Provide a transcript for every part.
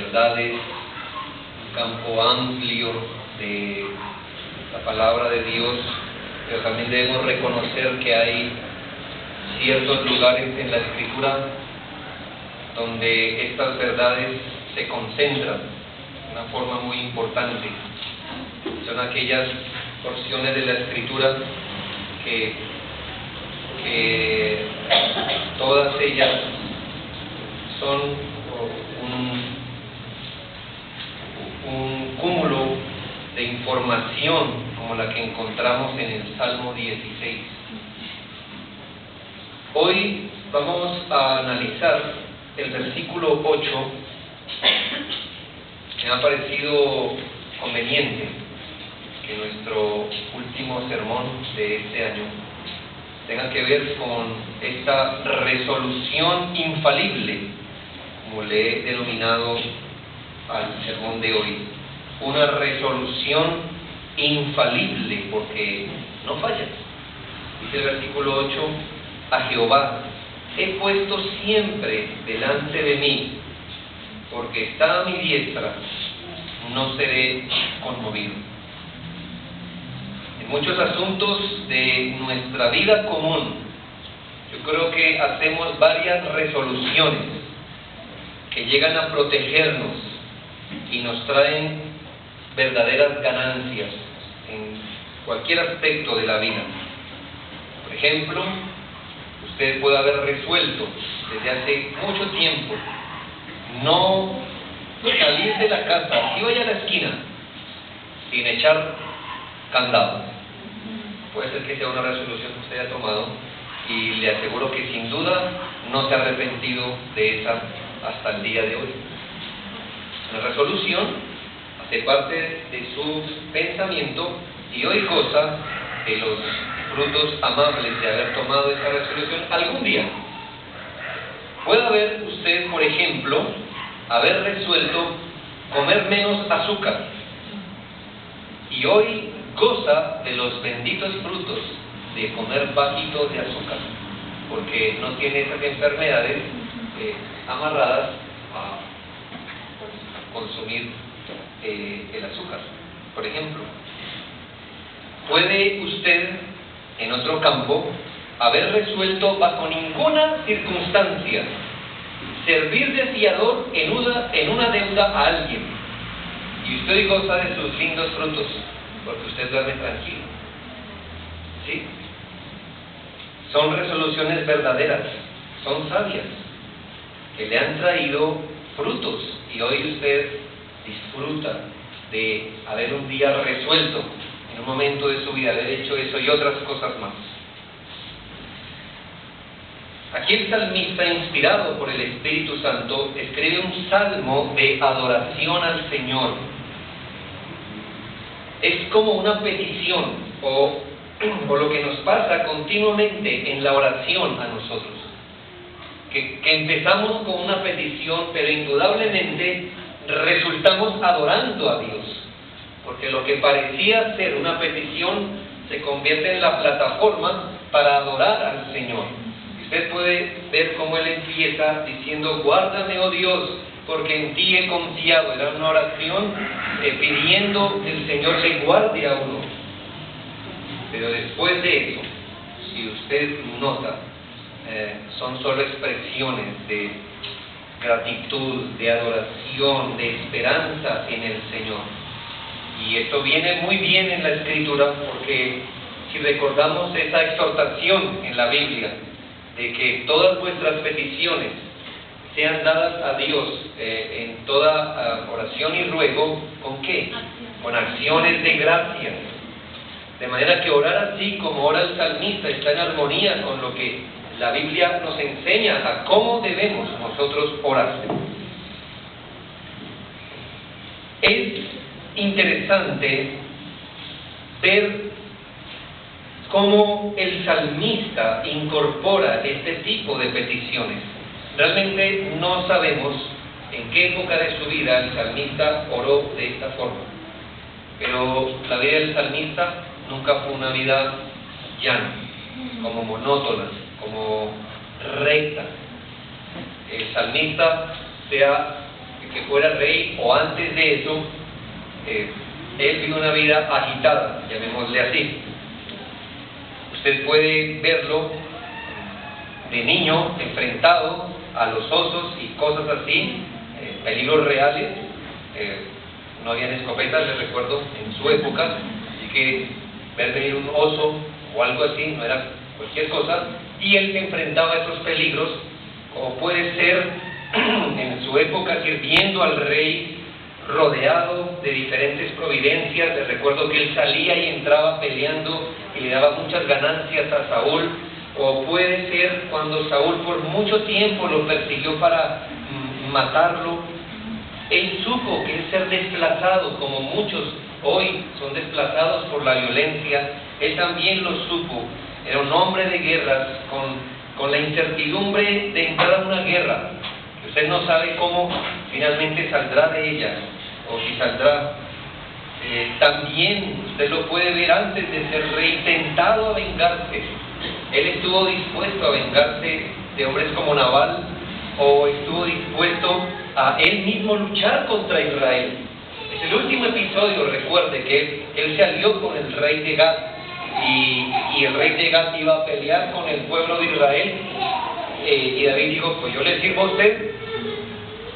verdades, un campo amplio de la palabra de Dios, pero también debemos reconocer que hay ciertos lugares en la Escritura donde estas verdades se concentran de una forma muy importante. Son aquellas porciones de la Escritura que todas ellas son un cúmulo de información como la que encontramos en el Salmo 16. Hoy vamos a analizar el versículo 8. Me ha parecido conveniente que nuestro último sermón de este año tenga que ver con esta resolución infalible, como le he denominado al sermón de hoy. Una resolución infalible, porque no falla. Dice el versículo 8: a Jehová he puesto siempre delante de mí, porque está a mi diestra, no seré conmovido. En muchos asuntos de nuestra vida común, yo creo que hacemos varias resoluciones que llegan a protegernos y nos traen verdaderas ganancias en cualquier aspecto de la vida. Por ejemplo, usted puede haber resuelto desde hace mucho tiempo no salir de la casa, si vaya a la esquina, sin echar candado. Puede ser que sea una resolución que usted haya tomado, y le aseguro que sin duda no se ha arrepentido de esa hasta el día de hoy. Una resolución hace parte de su pensamiento y hoy goza de los frutos amables de haber tomado esa resolución algún día. Puede haber usted, por ejemplo, haber resuelto comer menos azúcar, y hoy goza de los benditos frutos de comer bajitos de azúcar, porque no tiene esas enfermedades amarradas a consumir el azúcar, por ejemplo. Puede usted, en otro campo, haber resuelto bajo ninguna circunstancia servir de fiador en una deuda a alguien, y usted goza de sus lindos frutos, porque usted duerme tranquilo. ¿Sí? Son resoluciones verdaderas, son sabias, que le han traído frutos, y hoy usted disfruta de haber un día resuelto en un momento de su vida, haber hecho eso y otras cosas más. Aquí el salmista, inspirado por el Espíritu Santo, escribe un salmo de adoración al Señor. Es como una petición, o lo que nos pasa continuamente en la oración a nosotros, que empezamos con una petición, pero indudablemente resultamos adorando a Dios, porque lo que parecía ser una petición se convierte en la plataforma para adorar al Señor. Usted puede ver cómo él empieza diciendo: guárdame, oh Dios, porque en ti he confiado. Era una oración pidiendo que el Señor le guarde a uno. Pero después de eso, si usted nota, son solo expresiones de gratitud, de adoración, de esperanza en el Señor. Y esto viene muy bien en la Escritura, porque si recordamos esa exhortación en la Biblia de que todas vuestras peticiones sean dadas a Dios en toda oración y ruego, ¿con qué? Con acciones de gracias. De manera que orar así como ora el salmista está en armonía con lo que la Biblia nos enseña a cómo debemos nosotros orar. Es interesante ver cómo el salmista incorpora este tipo de peticiones. Realmente no sabemos en qué época de su vida el salmista oró de esta forma, pero la vida del salmista nunca fue una vida llana, como monótona, como recta. El salmista se ha que fuera rey, o antes de eso, él vivió una vida agitada, llamémosle así. Usted puede verlo de niño enfrentado a los osos y cosas así, peligros reales. No habían escopetas, les recuerdo, en su época, así que ver venir un oso o algo así no era cualquier cosa, y él se enfrentaba a esos peligros, como puede ser en su época sirviendo al rey, rodeado de diferentes providencias. Les recuerdo que él salía y entraba peleando y le daba muchas ganancias a Saúl. O puede ser cuando Saúl por mucho tiempo lo persiguió para matarlo. Él supo que es ser desplazado, como muchos hoy son desplazados por la violencia. Él también lo supo. Era un hombre de guerras, con la incertidumbre de entrar a una guerra. Usted no sabe cómo finalmente saldrá de ella, o si saldrá. También usted lo puede ver antes de ser rey, tentado a vengarse. Él estuvo dispuesto a vengarse de hombres como Nabal, o estuvo dispuesto a él mismo luchar contra Israel. Es el último episodio, recuerde que él se alió con el rey de Gad, y el rey de Gad iba a pelear con el pueblo de Israel, y David dijo: pues yo le sirvo a usted,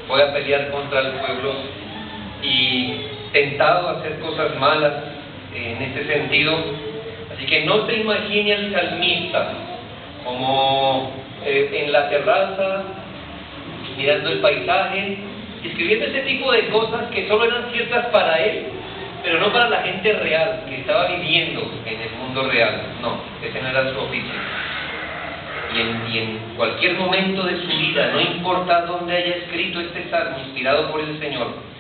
voy a pelear contra el pueblo. Y tentado a hacer cosas malas en este sentido. Así que no se imagine al salmista como en la terraza, mirando el paisaje, escribiendo ese tipo de cosas que solo eran ciertas para él, pero no para la gente real, que estaba viviendo en el mundo real. No, ese no era su oficio. Y en cualquier momento de su vida, no importa dónde haya escrito este salmo inspirado por el Señor,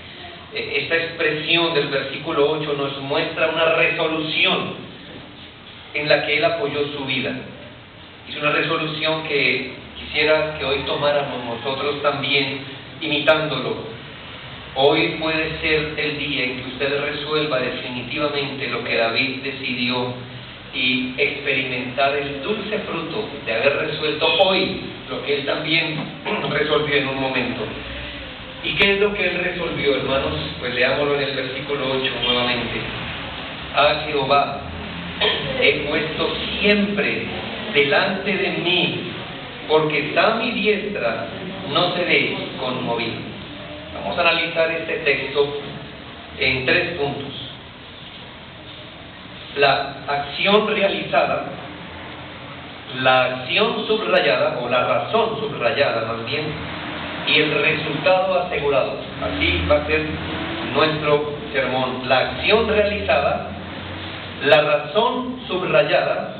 esta expresión del versículo 8 nos muestra una resolución en la que él apoyó su vida. Es una resolución que quisiera que hoy tomáramos nosotros también, imitándolo. Hoy puede ser el día en que usted resuelva definitivamente lo que David decidió y experimentar el dulce fruto de haber resuelto hoy lo que él también resolvió en un momento. ¿Y qué es lo que él resolvió, hermanos? Pues leámoslo en el versículo 8 nuevamente. A Jehová he puesto siempre delante de mí, porque está a mi diestra, no seré conmovido. Vamos a analizar este texto en 3 puntos. La acción realizada, la acción subrayada, o la razón subrayada más bien, y el resultado asegurado. Así va a ser nuestro sermón: la acción realizada, la razón subrayada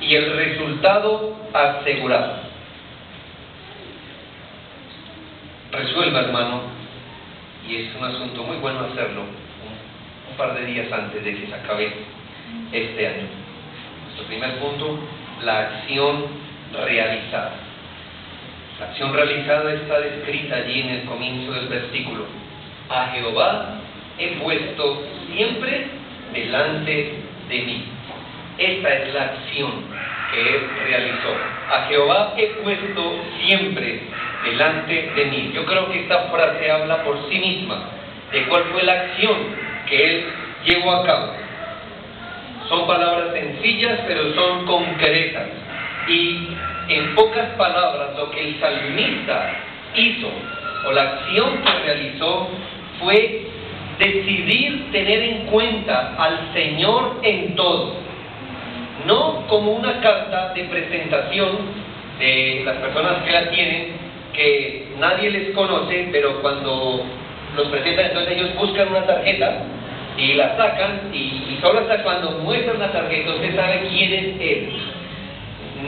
y el resultado asegurado. Resuelva, hermano, y es un asunto muy bueno hacerlo un par de días antes de que se acabe este año. Nuestro primer punto: la acción realizada. La acción realizada está descrita allí en el comienzo del versículo. A Jehová he puesto siempre delante de mí. Esta es la acción que él realizó. A Jehová he puesto siempre delante de mí. Yo creo que esta frase habla por sí misma de cuál fue la acción que él llevó a cabo. Son palabras sencillas, pero son concretas. Y en pocas palabras, lo que el salmista hizo, o la acción que realizó, fue decidir tener en cuenta al Señor en todo. No como una carta de presentación de las personas que la tienen, que nadie les conoce, pero cuando los presentan, entonces ellos buscan una tarjeta y la sacan, y solo hasta cuando muestran la tarjeta usted sabe quién es él.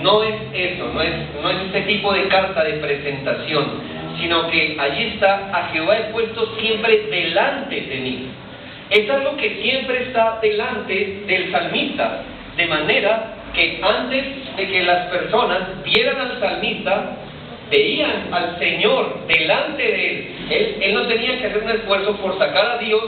No es eso, no es este tipo de carta de presentación, sino que allí está: a Jehová he puesto siempre delante de mí. Eso es lo que siempre está delante del salmista, de manera que antes de que las personas vieran al salmista, veían al Señor delante de él. Él no tenía que hacer un esfuerzo por sacar a Dios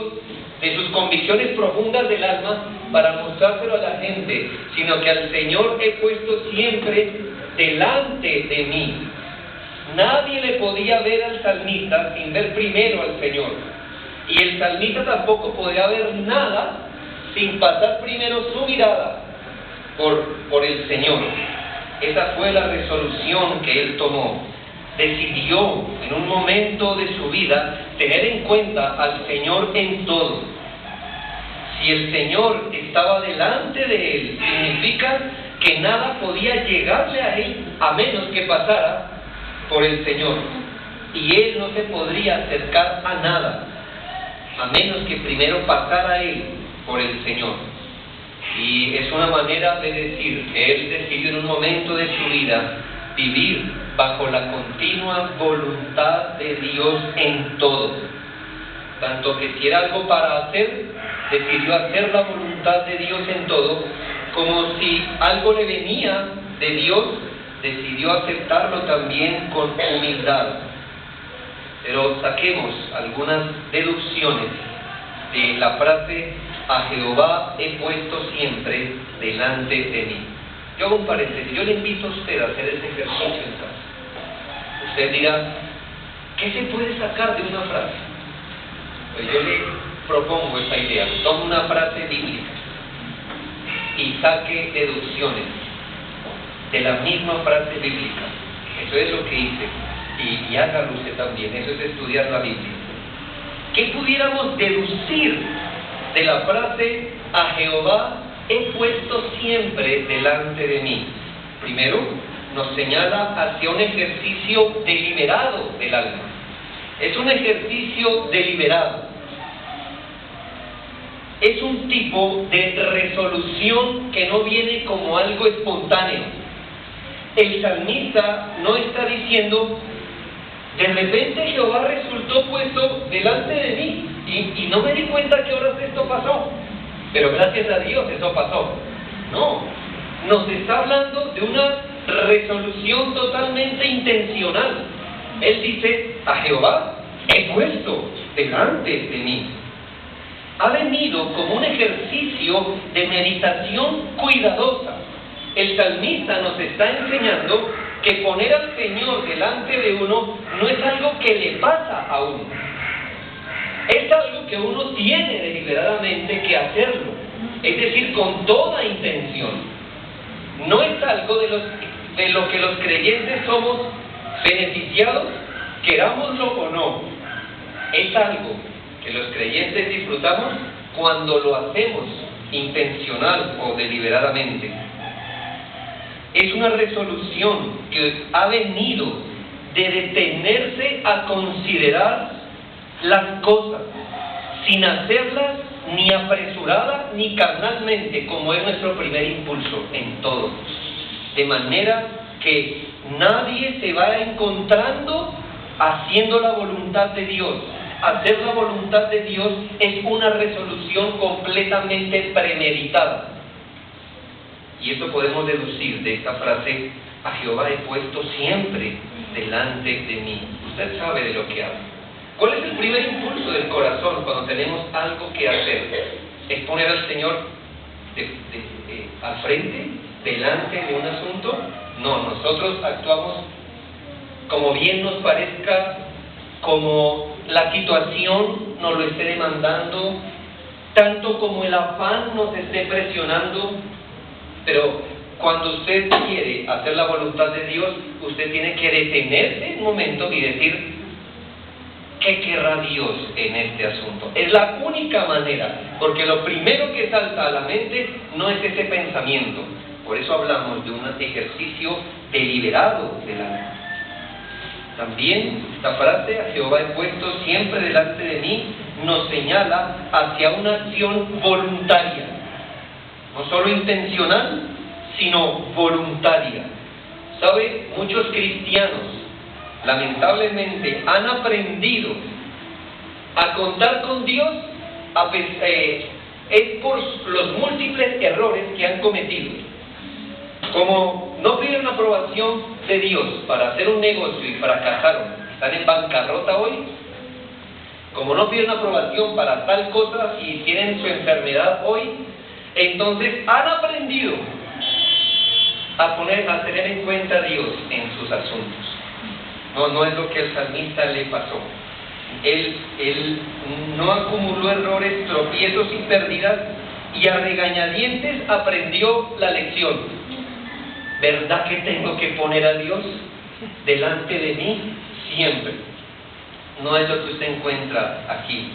de sus convicciones profundas del alma para mostrárselo a la gente, sino que al Señor he puesto siempre delante de mí. Nadie le podía ver al salmista sin ver primero al Señor. Y el salmista tampoco podía ver nada sin pasar primero su mirada por el Señor. Esa fue la resolución que él tomó. Decidió en un momento de su vida tener en cuenta al Señor en todo. Si el Señor estaba delante de él, significa que nada podía llegarle a él a menos que pasara por el Señor. Y él no se podría acercar a nada a menos que primero pasara él por el Señor. Y es una manera de decir que él decidió en un momento de su vida vivir bajo la continua voluntad de Dios en todo. Tanto que si era algo para hacer, decidió hacer la voluntad de Dios en todo, como si algo le venía de Dios, decidió aceptarlo también con humildad. Pero saquemos algunas deducciones de la frase: a Jehová he puesto siempre delante de mí. Yo hago un paréntesis, yo le invito a usted a hacer ese ejercicio en casa. Usted dirá, ¿qué se puede sacar de una frase? Pues yo le propongo esta idea: tome una frase bíblica y saque deducciones de la misma frase bíblica. Eso es lo que hice, y hágalo usted también. Eso es estudiar la Biblia. ¿Qué pudiéramos deducir de la frase a Jehová he puesto siempre delante de mí? Primero, nos señala hacia un ejercicio deliberado del alma. Es un ejercicio deliberado. Es un tipo de resolución que no viene como algo espontáneo. El salmista no está diciendo, de repente Jehová resultó puesto delante de mí y no me di cuenta que ahora esto pasó, pero gracias a Dios eso pasó. No, nos está hablando de una resolución totalmente intencional. Él dice, a Jehová he puesto delante de mí. Ha venido como un ejercicio de meditación cuidadosa. El salmista nos está enseñando que poner al Señor delante de uno no es algo que le pasa a uno. Es algo que uno tiene deliberadamente que hacerlo. Es decir, con toda intención. No es algo de lo que los creyentes somos beneficiados, querámoslo o no. Es algo que los creyentes disfrutamos cuando lo hacemos intencional o deliberadamente. Es una resolución que ha venido de detenerse a considerar las cosas sin hacerlas ni apresurada ni carnalmente, como es nuestro primer impulso en todo. De manera que nadie se va encontrando haciendo la voluntad de Dios. Hacer la voluntad de Dios es una resolución completamente premeditada. Y eso podemos deducir de esta frase: a Jehová he puesto siempre delante de mí. Usted sabe de lo que habla. ¿Cuál es el primer impulso del corazón cuando tenemos algo que hacer? ¿Es poner al Señor al frente, delante de un asunto? No, nosotros actuamos como bien nos parezca, como la situación nos lo esté demandando, tanto como el afán nos esté presionando. Pero cuando usted quiere hacer la voluntad de Dios, usted tiene que detenerse un momento y decir, ¿qué querrá Dios en este asunto? Es la única manera, porque lo primero que salta a la mente no es ese pensamiento. Por eso hablamos de un ejercicio deliberado del alma. También esta frase, a Jehová he puesto siempre delante de mí, nos señala hacia una acción voluntaria. No solo intencional, sino voluntaria. ¿Sabe? Muchos cristianos, lamentablemente, han aprendido a contar con Dios es por los múltiples errores que han cometido. Como no piden la aprobación de Dios para hacer un negocio y fracasaron, están en bancarrota hoy. Como no piden aprobación para tal cosa y tienen su enfermedad hoy, entonces han aprendido a tener en cuenta a Dios en sus asuntos. No es lo que al salmista le pasó. Él no acumuló errores, tropiezos y pérdidas, y a regañadientes aprendió la lección. ¿Verdad que tengo que poner a Dios delante de mí siempre? No es lo que usted encuentra aquí.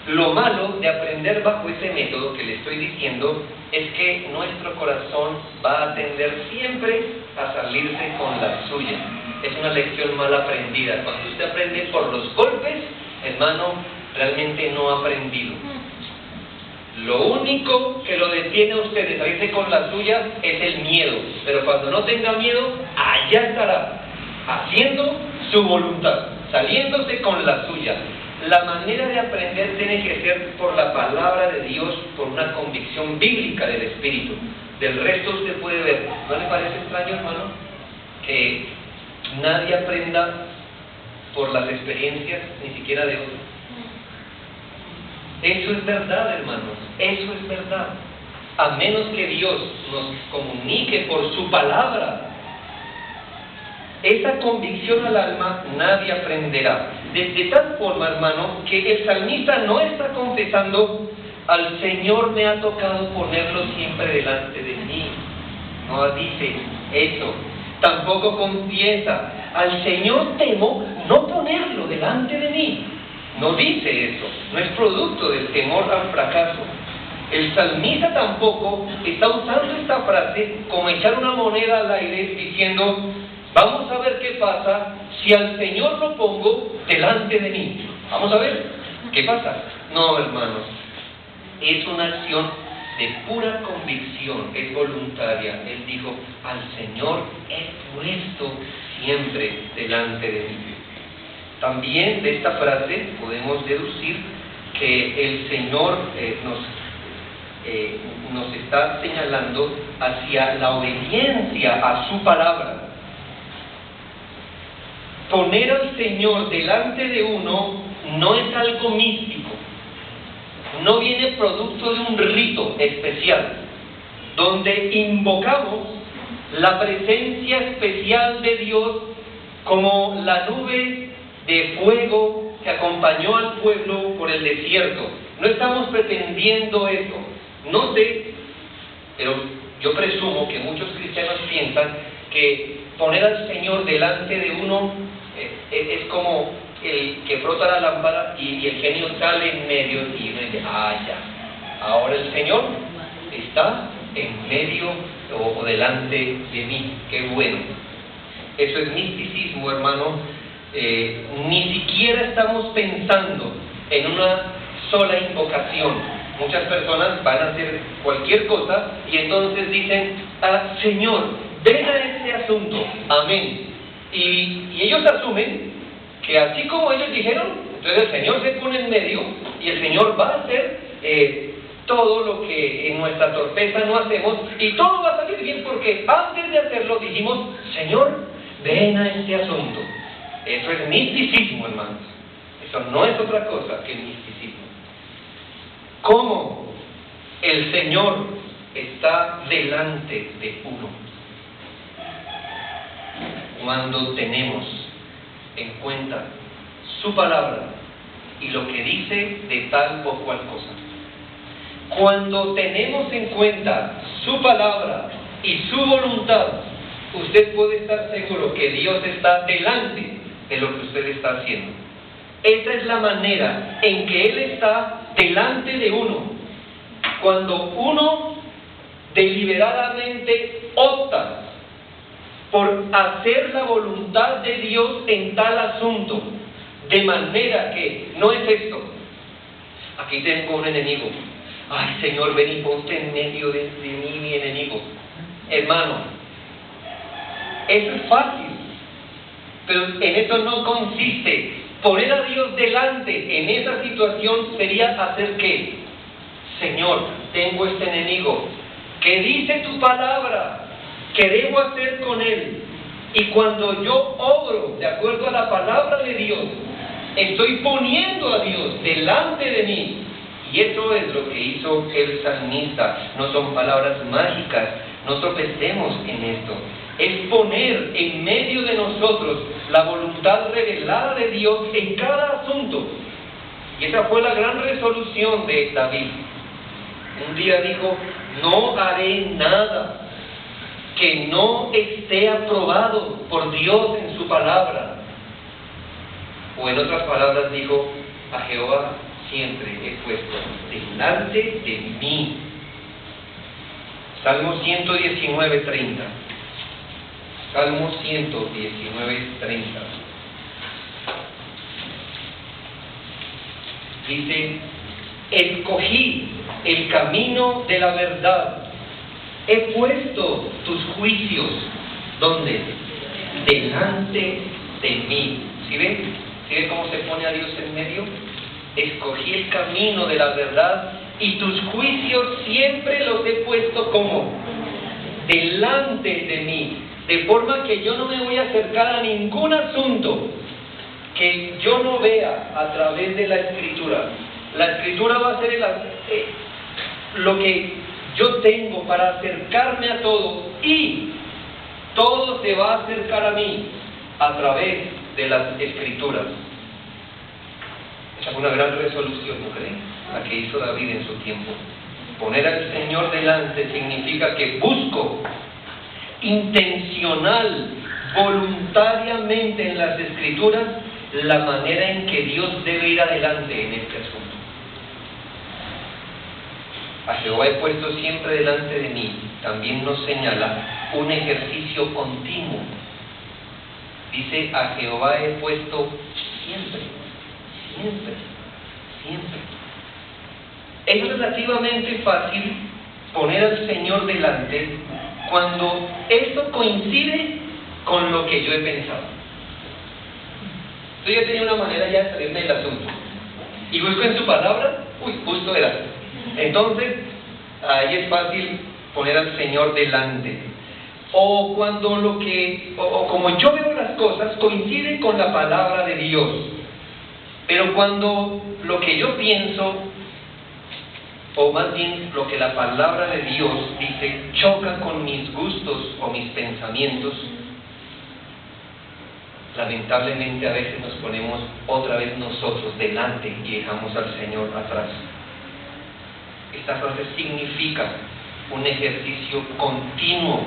Lo malo de aprender bajo ese método que le estoy diciendo es que nuestro corazón va a tender siempre a salirse con la suya. Es una lección mal aprendida. Cuando usted aprende por los golpes, hermano, realmente no ha aprendido. Lo único que lo detiene a usted de salirse con la suya es el miedo. Pero cuando no tenga miedo, allá estará, haciendo su voluntad, saliéndose con la suya. La manera de aprender tiene que ser por la palabra de Dios, por una convicción bíblica del Espíritu. Del resto usted puede ver. ¿No le parece extraño, hermano, que nadie aprenda por las experiencias, ni siquiera de otros? Eso es verdad, hermanos, eso es verdad. A menos que Dios nos comunique por su palabra esa convicción al alma, nadie aprenderá. De tal forma, hermano, que el salmista no está confesando: al Señor me ha tocado ponerlo siempre delante de mí. No dice eso. Tampoco confiesa: al Señor temo no ponerlo delante de mí. No dice eso. No es producto del temor al fracaso. El salmista tampoco está usando esta frase como echar una moneda al aire diciendo: vamos a ver qué pasa si al Señor lo pongo delante de mí. Vamos a ver qué pasa. No, hermanos, es una acción de pura convicción, es voluntaria. Él dijo: al Señor he puesto siempre delante de mí. También de esta frase podemos deducir que el Señor nos está señalando hacia la obediencia a su palabra. Poner al Señor delante de uno no es algo místico, no viene producto de un rito especial, donde invocamos la presencia especial de Dios como la nube de fuego que acompañó al pueblo por el desierto. No estamos pretendiendo eso. No sé, pero yo presumo que muchos cristianos piensan que poner al Señor delante de uno es como el que frota la lámpara y el genio sale en medio y uno dice: ya, ahora el Señor está en medio o delante de mí. Qué bueno. Eso es misticismo, hermano. Ni siquiera estamos pensando en una sola invocación. Muchas personas van a hacer cualquier cosa y entonces dicen: Señor, ven a este asunto, amén. Y ellos asumen que así como ellos dijeron, entonces el Señor se pone en medio y el Señor va a hacer todo lo que en nuestra torpeza no hacemos, y todo va a salir bien porque antes de hacerlo dijimos: Señor, ven a este asunto. Eso es misticismo, hermanos. Eso no es otra cosa que misticismo. ¿Cómo el Señor está delante de uno? Cuando tenemos en cuenta su palabra y lo que dice de tal o cual cosa. Cuando tenemos en cuenta su palabra y su voluntad, usted puede estar seguro que Dios está delante de lo que usted está haciendo. Esa es la manera en que Él está delante de uno. Cuando uno deliberadamente opta por hacer la voluntad de Dios en tal asunto, de manera que no es esto: aquí tengo un enemigo, ay Señor, ven y ponte en medio de mí, mi enemigo. Hermano, eso es fácil, pero en eso no consiste. Poner a Dios delante en esa situación sería hacer ¿qué? Señor, tengo este enemigo, ¿qué dice tu palabra? ¿Qué debo hacer con él? Y cuando yo obro de acuerdo a la palabra de Dios, estoy poniendo a Dios delante de mí. Y eso es lo que hizo el salmista. No son palabras mágicas, no tropecemos en esto. es poner en medio de nosotros la voluntad revelada de Dios en cada asunto. Y esa fue la gran resolución de David. Un día dijo: no haré nada que no esté aprobado por Dios en su palabra. O en otras palabras dijo: a Jehová siempre he puesto delante de mí. Salmo 119:30. Salmo 119:30. Dice: escogí el camino de la verdad. He puesto tus juicios, ¿dónde? Delante de mí. ¿Sí ven? ¿Sí ven cómo se pone a Dios en medio? Escogí el camino de la verdad y tus juicios siempre los he puesto como delante de mí. De forma que yo no me voy a acercar a ningún asunto que yo no vea a través de la Escritura. La Escritura va a ser lo que yo tengo para acercarme a todo, y todo se va a acercar a mí a través de las Escrituras. Esa fue una gran resolución, ¿no creen? La que hizo David en su tiempo. Poner al Señor delante significa que busco intencional, voluntariamente en las Escrituras la manera en que Dios debe ir adelante en este asunto. A Jehová he puesto siempre delante de mí. También nos señala un ejercicio continuo. Dice: a Jehová he puesto siempre, siempre, siempre. Es relativamente fácil poner al Señor delante cuando eso coincide con lo que yo he pensado. Yo ya tenía una manera ya de salirme del asunto. Y busco en su palabra, justo era. Entonces, ahí es fácil poner al Señor delante. O cuando como yo veo las cosas coincide con la palabra de Dios. Pero cuando lo que yo pienso, o más bien lo que la palabra de Dios dice, choca con mis gustos o mis pensamientos, lamentablemente a veces nos ponemos otra vez nosotros delante y dejamos al Señor atrás. Esta frase significa un ejercicio continuo.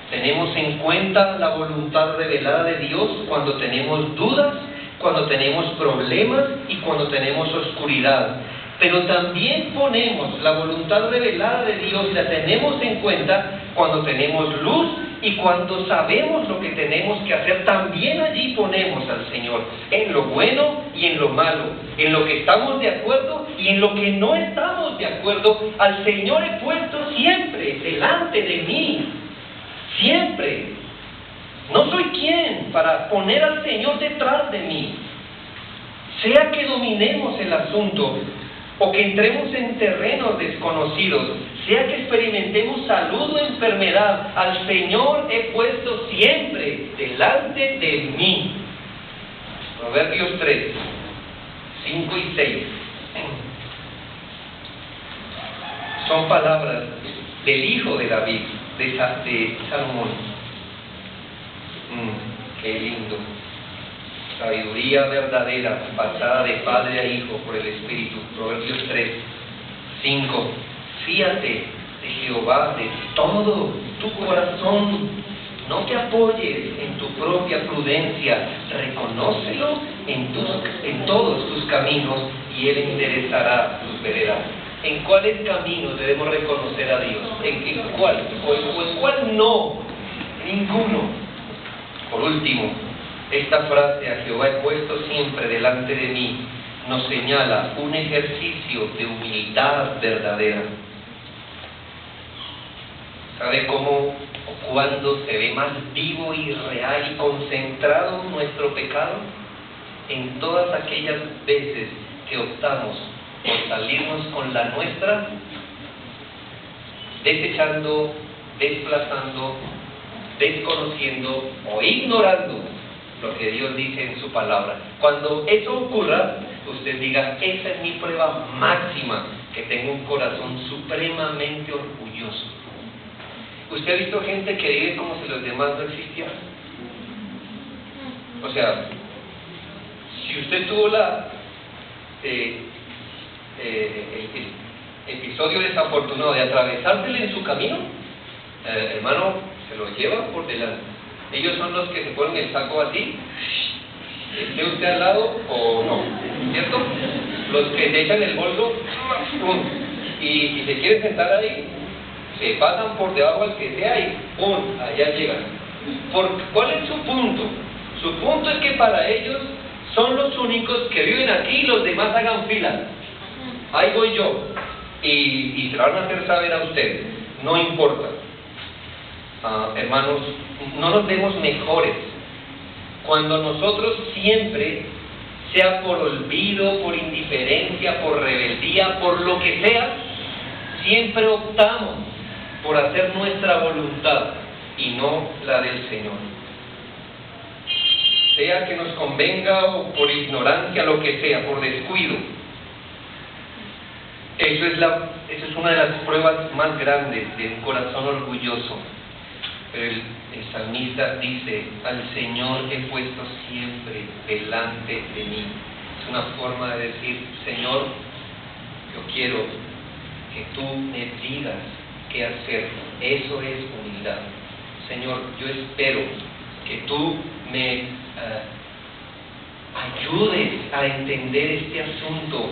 Tenemos en cuenta la voluntad revelada de Dios cuando tenemos dudas, cuando tenemos problemas y cuando tenemos oscuridad. Pero también ponemos la voluntad revelada de Dios, la tenemos en cuenta cuando tenemos luz y cuando sabemos lo que tenemos que hacer. También allí ponemos al Señor, en lo bueno y en lo malo, en lo que estamos de acuerdo y en lo que no estamos de acuerdo. Al Señor he puesto siempre delante de mí, siempre. No soy quien para poner al Señor detrás de mí. Sea que dominemos el asunto o que entremos en terrenos desconocidos, sea que experimentemos salud o enfermedad, al Señor he puesto siempre delante de mí. Proverbios 3, 5 y 6. Son palabras del hijo de David, de Salomón. Qué lindo. Sabiduría verdadera, pasada de padre a hijo por el Espíritu. Proverbios 3, 5. Fíate de Jehová de todo tu corazón. No te apoyes en tu propia prudencia. Reconócelo en todos tus caminos y Él enderezará tus veredas. ¿En cuáles caminos debemos reconocer a Dios? ¿En cuál? ¿O en cuál no? Ninguno. Por último, esta frase, a Jehová he puesto siempre delante de mí, nos señala un ejercicio de humildad verdadera. ¿Sabe cómo o cuándo se ve más vivo y real y concentrado nuestro pecado? En todas aquellas veces que optamos por salirnos con la nuestra, desechando, desplazando, desconociendo o ignorando lo que Dios dice en su palabra. Cuando eso ocurra, usted diga: esa es mi prueba máxima, que tengo un corazón supremamente orgulloso. ¿Usted ha visto gente que vive como si los demás no existieran? O sea, si usted tuvo el episodio desafortunado de atravesársele en su camino, hermano, se lo lleva por delante. Ellos son los que se ponen el saco así, esté usted al lado o no, ¿cierto? Los que se echan el bolso, ¡pum! Y se quieren sentar ahí, se pasan por debajo al que sea y ¡pum! Allá llegan. ¿Cuál es su punto? Su punto es que para ellos son los únicos que viven aquí y los demás hagan fila. Ahí voy yo. Y se lo van a hacer saber a usted. No importa. Hermanos, no nos vemos mejores cuando nosotros siempre, sea por olvido, por indiferencia, por rebeldía, por lo que sea, siempre optamos por hacer nuestra voluntad y no la del Señor. Sea que nos convenga o por ignorancia, lo que sea, por descuido. Eso es una de las pruebas más grandes de un corazón orgulloso. El salmista dice: al Señor he puesto siempre delante de mí. Es una forma de decir: Señor, yo quiero que tú me digas qué hacer. Eso es humildad. Señor, yo espero que tú me ayudes a entender este asunto.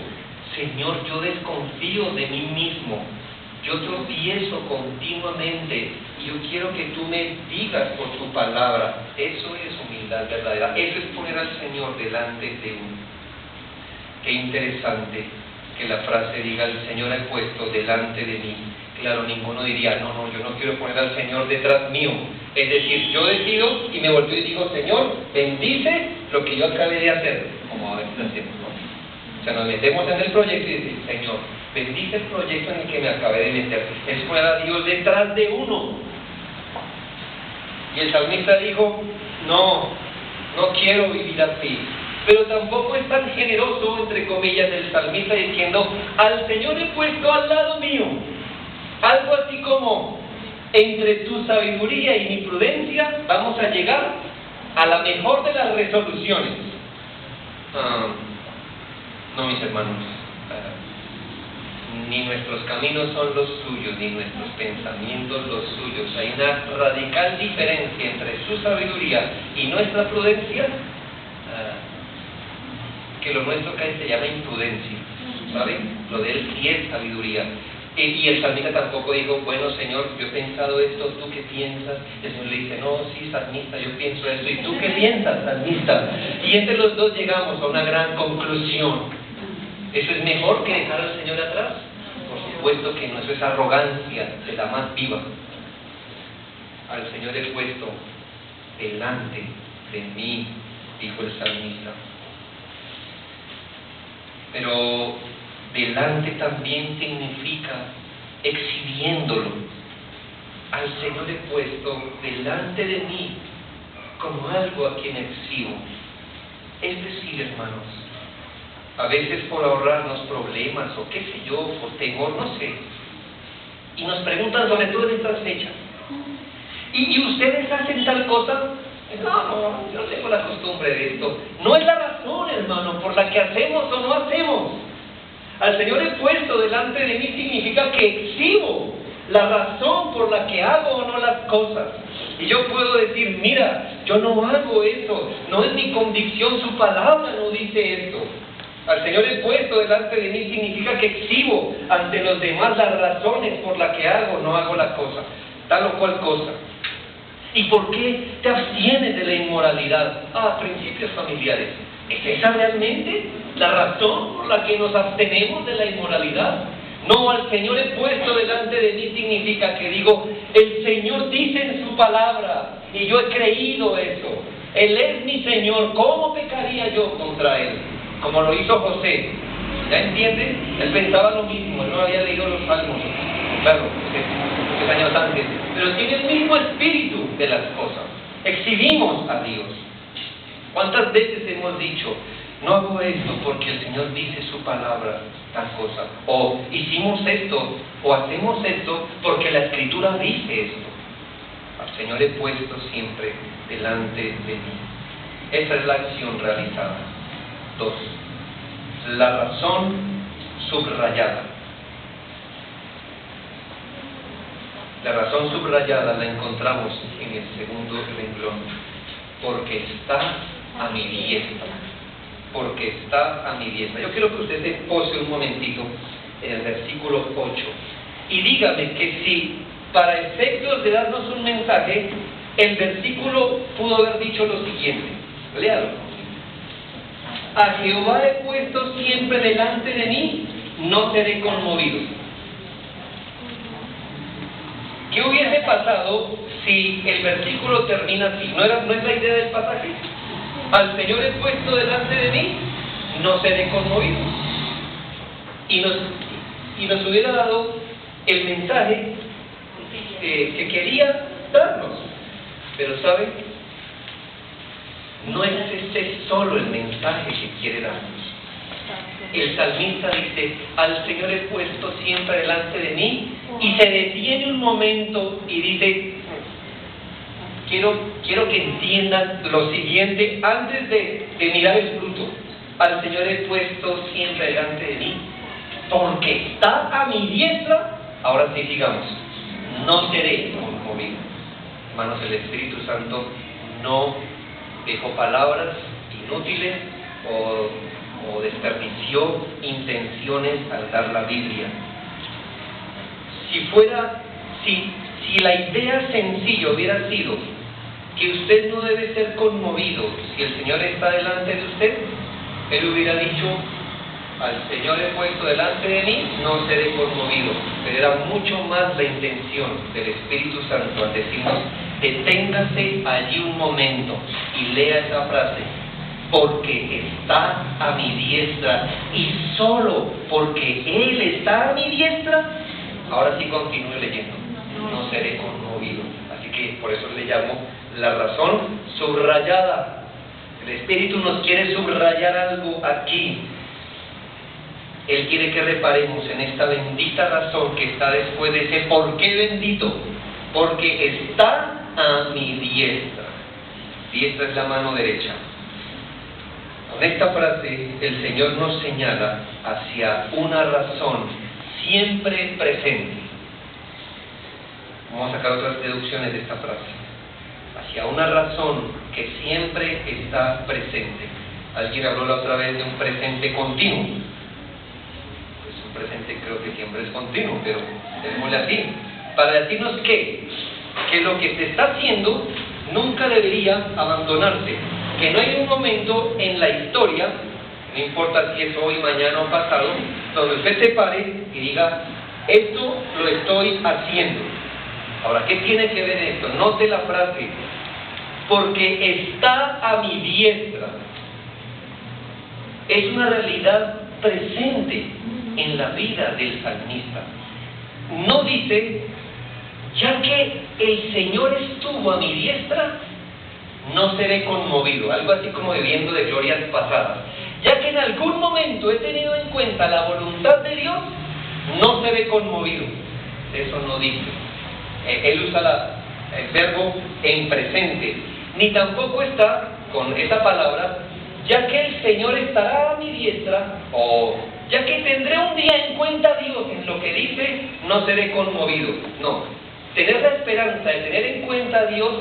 Señor, yo desconfío de mí mismo. Yo tropiezo continuamente y yo quiero que tú me digas por tu palabra. Eso es humildad verdadera. Eso es poner al Señor delante de uno. Qué interesante que la frase diga: el Señor ha puesto delante de mí. Claro, ninguno diría: no, yo no quiero poner al Señor detrás mío. Es decir, yo decido y me volteo y digo: Señor, bendice lo que yo acabé de hacer, como a veces hacemos, ¿no? O sea, nos metemos en el proyecto y decimos: Señor, bendice el proyecto en el que me acabé de meter. Es poner a Dios detrás de uno. Y el salmista dijo: no quiero vivir así. Pero tampoco es tan generoso, entre comillas, el salmista diciendo: al Señor he puesto al lado mío. Algo así como: entre tu sabiduría y mi prudencia vamos a llegar a la mejor de las resoluciones. No, mis hermanos, ni nuestros caminos son los suyos, ni nuestros pensamientos los suyos. Hay una radical diferencia entre su sabiduría y nuestra prudencia, que lo nuestro acá se llama imprudencia, ¿sabe? Lo de él sí es sabiduría. Y el salmista tampoco dijo: bueno, Señor, yo he pensado esto, ¿tú qué piensas? El Señor le dice: no, sí, salmista, yo pienso esto, ¿y tú qué piensas, salmista? Y entre los dos llegamos a una gran conclusión. ¿Eso es mejor que dejar al Señor atrás? Por supuesto que no, eso es arrogancia de la más viva. Al Señor he puesto delante de mí, dijo el salmista. Pero delante también significa exhibiéndolo. Al Señor he puesto delante de mí como algo a quien exhibo. Es decir, hermanos, a veces por ahorrarnos problemas o qué sé yo, por temor, no sé, y nos preguntan sobre todo en estas fechas: ¿y ustedes hacen tal cosa? No, yo no tengo la costumbre de esto. No es la razón, hermano, por la que hacemos o no hacemos. Al Señor he puesto delante de mí significa que exhibo la razón por la que hago o no las cosas. Y yo puedo decir: mira, yo no hago eso, no es mi convicción, su palabra no dice esto. Al Señor he puesto delante de mí significa que exhibo ante los demás las razones por las que hago o no hago la cosa, tal o cual cosa. ¿Y por qué te abstienes de la inmoralidad? Principios familiares. ¿Es esa realmente la razón por la que nos abstenemos de la inmoralidad? No, al Señor he puesto delante de mí significa que digo: el Señor dice en su palabra y yo he creído eso. Él es mi Señor, ¿cómo pecaría yo contra Él? Como lo hizo José. ¿Ya entiendes? Él pensaba lo mismo, él no había leído los salmos, claro, muchos años antes, pero tiene el mismo espíritu de las cosas. Exhibimos a Dios. ¿Cuántas veces hemos dicho: no hago esto porque el Señor dice su palabra, tal cosa? O hicimos esto, o hacemos esto porque la Escritura dice esto. Al Señor he puesto siempre delante de mí. Esa es la acción realizada. 2. La razón subrayada. La razón subrayada la encontramos en el segundo renglón. Porque está a mi diestra. Porque está a mi diestra. Yo quiero que usted se pose un momentito en el versículo 8 y dígame que si para efectos de darnos un mensaje, el versículo pudo haber dicho lo siguiente. Léalo. A Jehová he puesto siempre delante de mí, no seré conmovido. ¿Qué hubiese pasado si el versículo termina así? ¿No es la idea del pasaje? Al Señor he puesto delante de mí, no seré conmovido. Y nos hubiera dado el mensaje que quería darnos. Pero ¿saben? No es este solo el mensaje que quiere darnos. El salmista dice, al Señor he puesto siempre delante de mí, y se detiene un momento y dice, quiero que entiendan lo siguiente antes de mirar el fruto. Al Señor he puesto siempre delante de mí, porque está a mi diestra. Ahora sí, sigamos. No seré conmovido. Hermanos, el Espíritu Santo no dejó palabras inútiles o desperdició intenciones al dar la Biblia. Si la idea sencilla hubiera sido que usted no debe ser conmovido si el Señor está delante de usted, Él hubiera dicho, al Señor he puesto delante de mí, no seré conmovido. Pero era mucho más la intención del Espíritu Santo al decirnos, deténgase allí un momento y lea esa frase, porque está a mi diestra, y solo porque Él está a mi diestra, ahora sí continúe leyendo, no seré conmovido. Así que por eso le llamo la razón subrayada. El Espíritu nos quiere subrayar algo aquí. Él quiere que reparemos en esta bendita razón que está después de ese ¿por qué bendito? Porque está a mi diestra. Diestra es la mano derecha. Con esta frase el Señor nos señala hacia una razón siempre presente. Vamos a sacar otras deducciones de esta frase. Hacia una razón que siempre está presente. Alguien habló la otra vez de un presente continuo. Pues un presente creo que siempre es continuo, pero démosle así. Para decirnos que lo que se está haciendo nunca debería abandonarse. Que no hay un momento en la historia, no importa si es hoy, mañana o pasado, donde usted se pare y diga, esto lo estoy haciendo. Ahora, ¿qué tiene que ver esto? Note la frase, porque está a mi diestra. Es una realidad presente en la vida del salmista. No dice, ya que el Señor estuvo a mi diestra, no seré conmovido, algo así como viviendo de glorias pasadas. Ya que en algún momento he tenido en cuenta la voluntad de Dios, no seré conmovido. Eso no dice. Él usa el verbo en presente. Ni tampoco está con esa palabra, ya que el Señor estará a mi diestra, o ya que tendré un día en cuenta a Dios en lo que dice, no seré conmovido. No. Tener la esperanza de tener en cuenta a Dios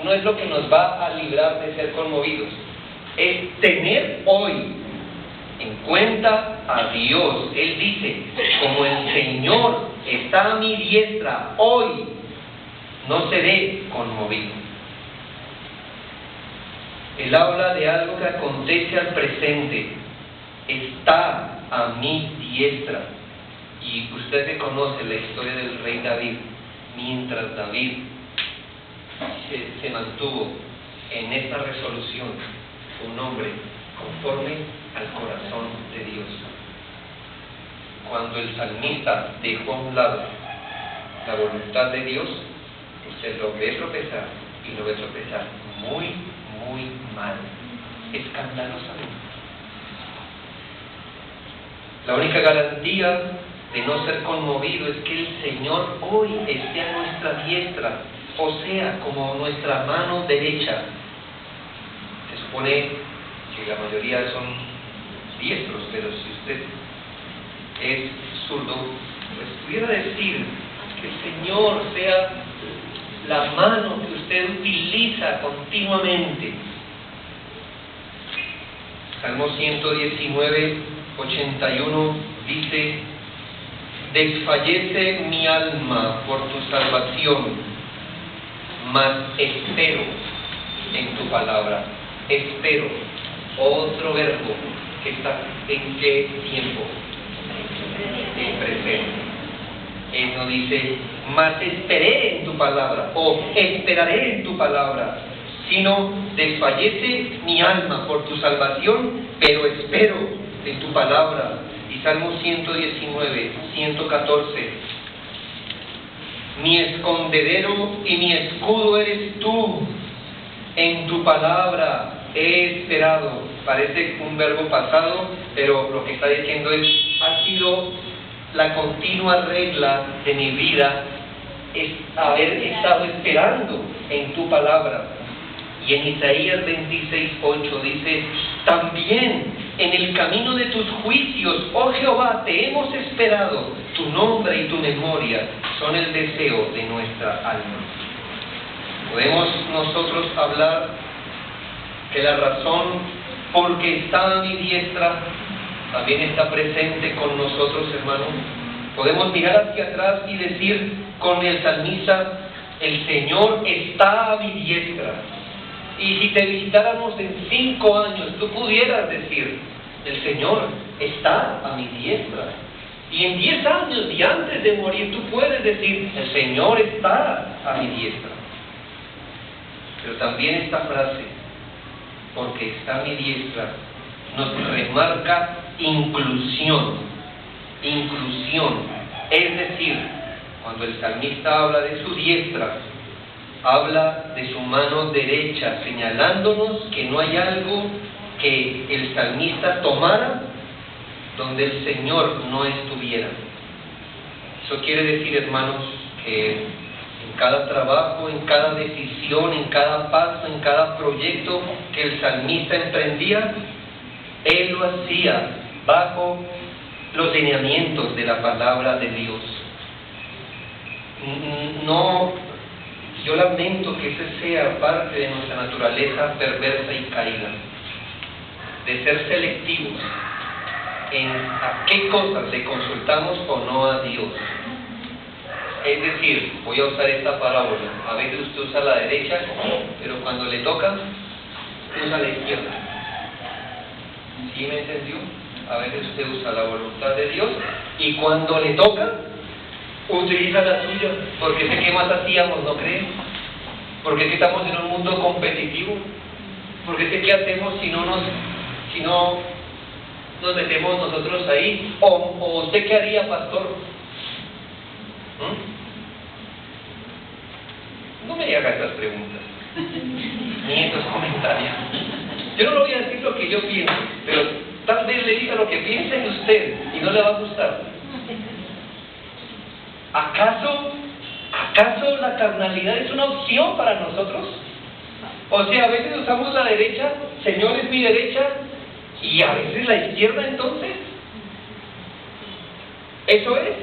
no es lo que nos va a librar de ser conmovidos. Es tener hoy en cuenta a Dios. Él dice, como el Señor está a mi diestra, hoy no seré conmovido. Él habla de algo que acontece al presente. Está a mi diestra. Y usted conoce la historia del rey David. Mientras David se mantuvo en esta resolución, un hombre conforme al corazón de Dios. Cuando el salmista dejó a un lado la voluntad de Dios, usted lo ve tropezar, y lo ve tropezar muy, muy mal, escandalosamente. La única garantía de no ser conmovido es que el Señor hoy esté a nuestra diestra, o sea, como nuestra mano derecha. Se supone que la mayoría son diestros, pero si usted es zurdo, pues pudiera decir que el Señor sea la mano que usted utiliza continuamente. Salmo 119, 81 dice: desfallece mi alma por tu salvación, mas espero en tu palabra. Espero, otro verbo que está en qué tiempo, en presente. Él no dice, mas esperé en tu palabra, o esperaré en tu palabra, sino desfallece mi alma por tu salvación, pero espero en tu palabra. Y Salmo 119, 114, mi escondedero y mi escudo eres tú, en tu palabra he esperado. Parece un verbo pasado, pero lo que está diciendo es, ha sido la continua regla de mi vida, es haber estado esperando en tu palabra. Y en Isaías 26, 8 dice, también en el camino de tus juicios, oh Jehová, te hemos esperado, tu nombre y tu memoria son el deseo de nuestra alma. Podemos nosotros hablar que la razón por que está a mi diestra también está presente con nosotros, hermanos. Podemos mirar hacia atrás y decir con el salmista, el Señor está a mi diestra. Y si te visitáramos en 5 años, tú pudieras decir, el Señor está a mi diestra. Y en 10 años y antes de morir, tú puedes decir, el Señor está a mi diestra. Pero también esta frase, porque está a mi diestra, nos remarca inclusión. Inclusión. Es decir, cuando el salmista habla de su diestra, habla de su mano derecha, señalándonos que no hay algo que el salmista tomara donde el Señor no estuviera. Eso quiere decir, hermanos, que en cada trabajo, en cada decisión, en cada paso, en cada proyecto que el salmista emprendía, él lo hacía bajo los lineamientos de la palabra de Dios. No, yo lamento que ese sea parte de nuestra naturaleza perversa y caída, de ser selectivos en a qué cosas le consultamos o no a Dios. Es decir, voy a usar esta parábola, a veces usted usa la derecha, pero cuando le toca, usa la izquierda. ¿Sí me entendió? A veces usted usa la voluntad de Dios y cuando le toca, utiliza la suya, porque sé que más hacíamos, ¿no creen? Porque que estamos en un mundo competitivo, porque sé qué hacemos si no nos metemos nosotros ahí, o usted qué haría, pastor. No me haga estas preguntas ni estos comentarios. Yo no le voy a decir lo que yo pienso, pero tal vez le diga lo que piensa en usted y no le va a gustar. ¿Acaso la carnalidad es una opción para nosotros? O sea, a veces usamos la derecha, Señor es mi derecha, y a veces la izquierda entonces. Eso es.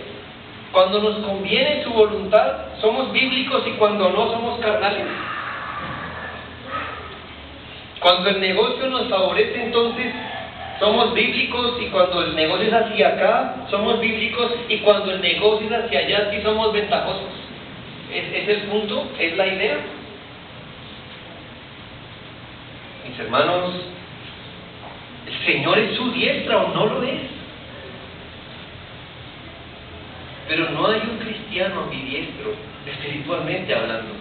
Cuando nos conviene su voluntad, somos bíblicos y cuando no, somos carnales. Cuando el negocio nos favorece, entonces somos bíblicos, y cuando el negocio es hacia acá, somos bíblicos, y cuando el negocio es hacia allá, sí somos ventajosos. ¿Es el punto? ¿Es la idea? Mis hermanos, ¿el Señor es su diestra o no lo es? Pero no hay un cristiano ambidiestro, espiritualmente hablando.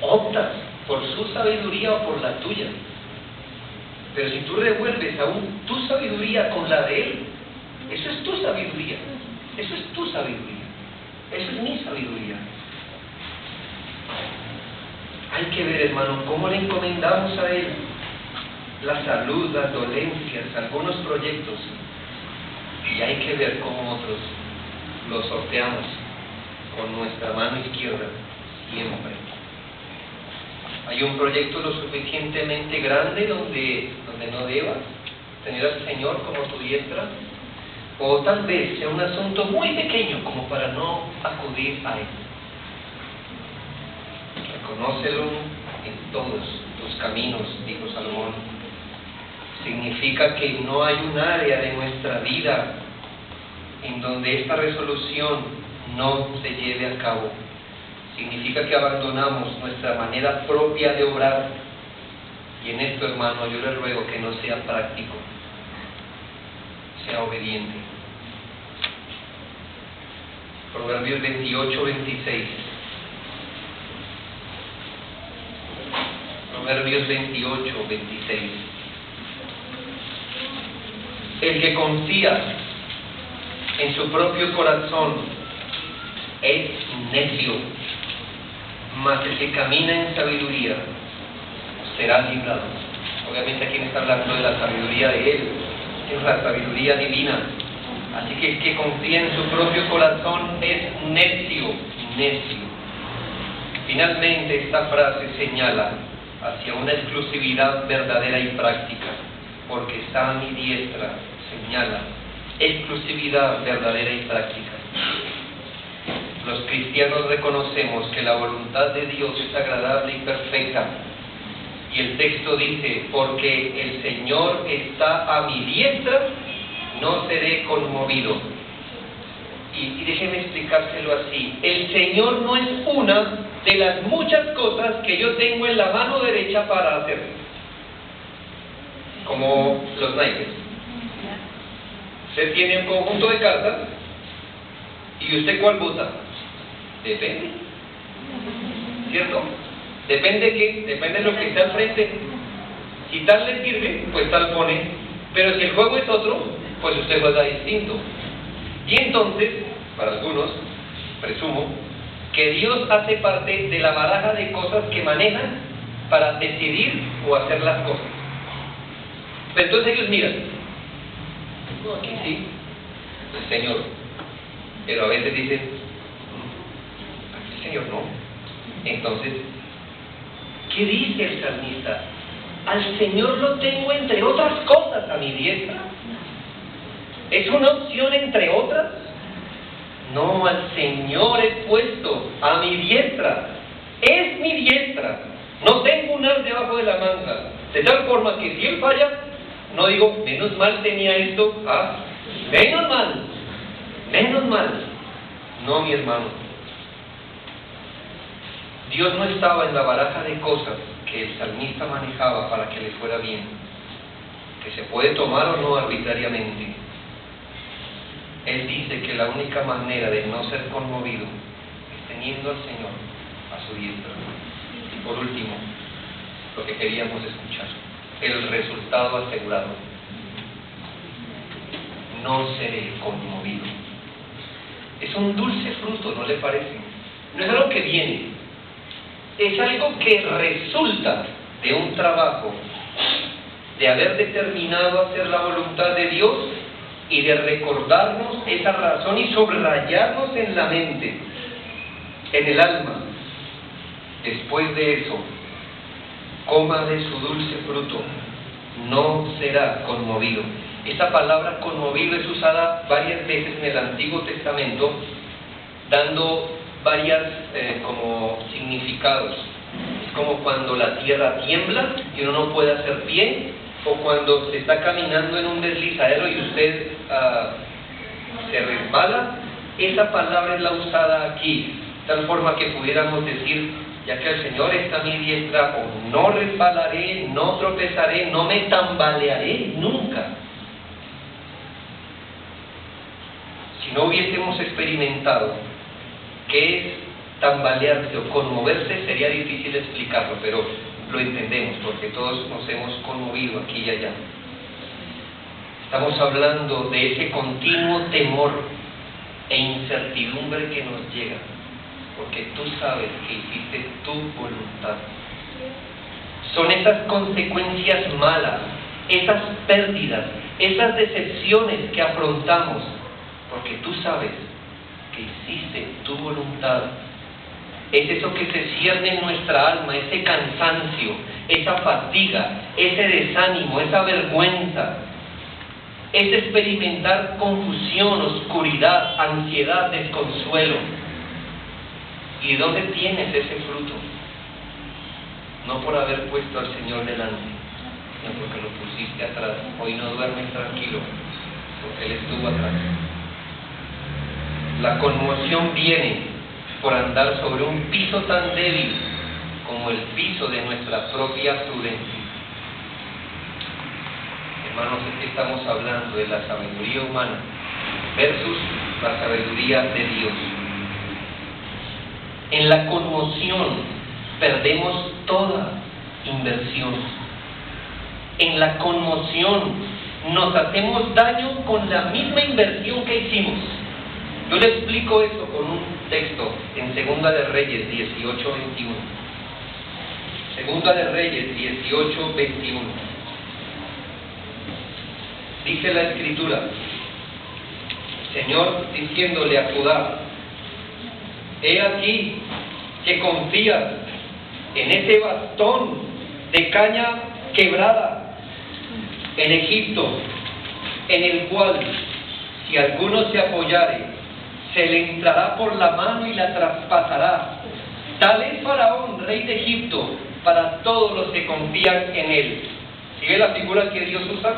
O optas por su sabiduría o por la tuya. Pero si tú revuelves aún tu sabiduría con la de Él, eso es tu sabiduría. Eso es tu sabiduría. Eso es mi sabiduría. Hay que ver, hermano, cómo le encomendamos a Él la salud, las dolencias, algunos proyectos. Y hay que ver cómo otros los sorteamos con nuestra mano izquierda, siempre. Hay un proyecto lo suficientemente grande donde no debas tener al Señor como tu diestra, o tal vez sea un asunto muy pequeño como para no acudir a Él. Reconócelo en todos tus caminos, dijo Salomón. Significa que no hay un área de nuestra vida en donde esta resolución no se lleve a cabo. Significa que abandonamos nuestra manera propia de obrar. Y en esto, hermano, yo le ruego que no sea práctico, sea obediente. Proverbios 28-26. Proverbios 28-26. El que confía en su propio corazón es necio, mas el que camina en sabiduría será librado. Obviamente aquí no está hablando de la sabiduría de Él, es la sabiduría divina. Así que el que confía en su propio corazón es necio. Finalmente, esta frase señala hacia una exclusividad verdadera y práctica, porque está a mi diestra, señala exclusividad verdadera y práctica. Los cristianos reconocemos que la voluntad de Dios es agradable y perfecta. Y el texto dice, porque el Señor está a mi diestra, no seré conmovido. Y déjeme explicárselo así. El Señor no es una de las muchas cosas que yo tengo en la mano derecha para hacer. Como los naipes. Usted tiene un conjunto de cartas, ¿y usted cuál vota? Depende. ¿Cierto? ¿Depende qué? Depende de lo que está al frente. Si tal le sirve, pues tal pone. Pero si el juego es otro, pues usted juega distinto. Y entonces, para algunos, presumo, que Dios hace parte de la baraja de cosas que manejan para decidir o hacer las cosas. Entonces ellos miran, aquí sí, el Señor. Pero a veces dicen, aquí el Señor no. Entonces, ¿qué dice el salmista? Al Señor lo tengo entre otras cosas a mi diestra. ¿Es una opción entre otras? No, al Señor he puesto a mi diestra. Es mi diestra. No tengo un as debajo de la manga. De tal forma que si Él falla, no digo, menos mal tenía esto. Menos mal. No, mi hermano. Dios no estaba en la baraja de cosas que el salmista manejaba para que le fuera bien, que se puede tomar o no arbitrariamente. Él dice que la única manera de no ser conmovido es teniendo al Señor a su diestra. Y por último, lo que queríamos escuchar, el resultado asegurado. No seré conmovido. Es un dulce fruto, ¿no le parece? No es algo que viene, es algo que resulta de un trabajo, de haber determinado hacer la voluntad de Dios y de recordarnos esa razón y subrayarnos en la mente, en el alma. Después de eso, coma de su dulce fruto, no será conmovido. Esta palabra conmovido es usada varias veces en el Antiguo Testamento, dando varias como significados. Es como cuando la tierra tiembla y uno no puede hacer pie, o cuando se está caminando en un deslizadero y usted se resbala. Esa palabra es la usada aquí, de tal forma que pudiéramos decir, ya que el Señor está a mi diestra, o no resbalaré, no tropezaré, no me tambalearé nunca. Si no hubiésemos experimentado qué es tambalearse o conmoverse, sería difícil explicarlo, pero lo entendemos porque todos nos hemos conmovido aquí y allá. Estamos hablando de ese continuo temor e incertidumbre que nos llega, porque tú sabes que hiciste tu voluntad. Son esas consecuencias malas, esas pérdidas, esas decepciones que afrontamos, porque tú sabes que hiciste tu voluntad. Es eso que se cierne en nuestra alma, ese cansancio, esa fatiga, ese desánimo, esa vergüenza. Es experimentar confusión, oscuridad, ansiedad, desconsuelo. ¿Y dónde tienes ese fruto? No por haber puesto al Señor delante, sino porque lo pusiste atrás. Hoy no duermes tranquilo, porque Él estuvo atrás. La conmoción viene por andar sobre un piso tan débil como el piso de nuestra propia prudencia. Hermanos, aquí estamos hablando de la sabiduría humana versus la sabiduría de Dios. En la conmoción perdemos toda inversión. En la conmoción nos hacemos daño con la misma inversión que hicimos. Yo le explico esto con un texto en Segunda de Reyes 18:21. Segunda de Reyes 18:21. Dice la Escritura, Señor diciéndole a Judá: he aquí que confías en ese bastón de caña quebrada en Egipto, en el cual, si alguno se apoyare, se le entrará por la mano y la traspasará. Tal es Faraón, rey de Egipto, para todos los que confían en él. ¿Sí ve la figura que Dios usa?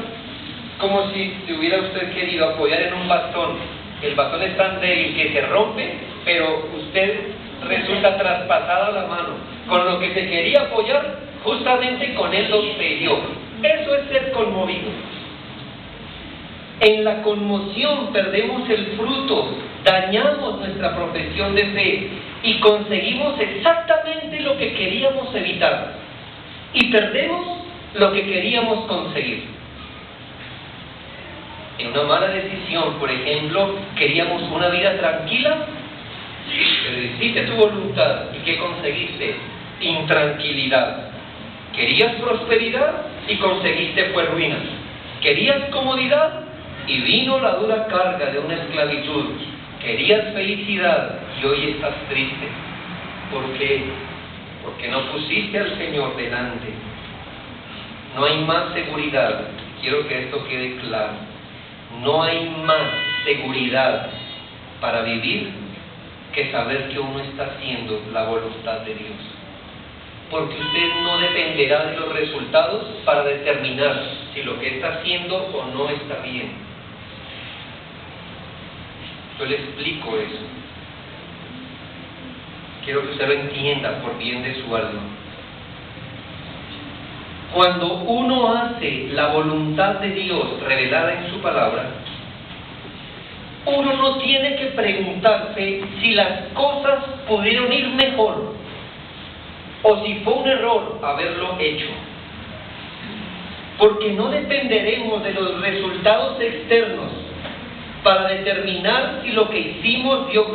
Como si hubiera usted querido apoyar en un bastón. El bastón es tan débil que se rompe, pero usted resulta traspasada la mano. Con lo que se quería apoyar, justamente con él lo cedió. Eso es ser conmovido. En la conmoción perdemos el fruto, dañamos nuestra profesión de fe y conseguimos exactamente lo que queríamos evitar. Y perdemos lo que queríamos conseguir. En una mala decisión, por ejemplo, queríamos una vida tranquila, pero hiciste tu voluntad. ¿Y qué conseguiste? Intranquilidad. Querías prosperidad y conseguiste fue ruina. Querías comodidad y vino la dura carga de una esclavitud. Querías felicidad y hoy estás triste. ¿Por qué? Porque no pusiste al Señor delante. No hay más seguridad. Quiero que esto quede claro. No hay más seguridad para vivir que saber que uno está haciendo la voluntad de Dios. Porque usted no dependerá de los resultados para determinar si lo que está haciendo o no está bien. Yo le explico eso. Quiero que usted lo entienda por bien de su alma. Cuando uno hace la voluntad de Dios revelada en su palabra, uno no tiene que preguntarse si las cosas pudieron ir mejor o si fue un error haberlo hecho. Porque no dependeremos de los resultados externos para determinar si lo que hicimos dio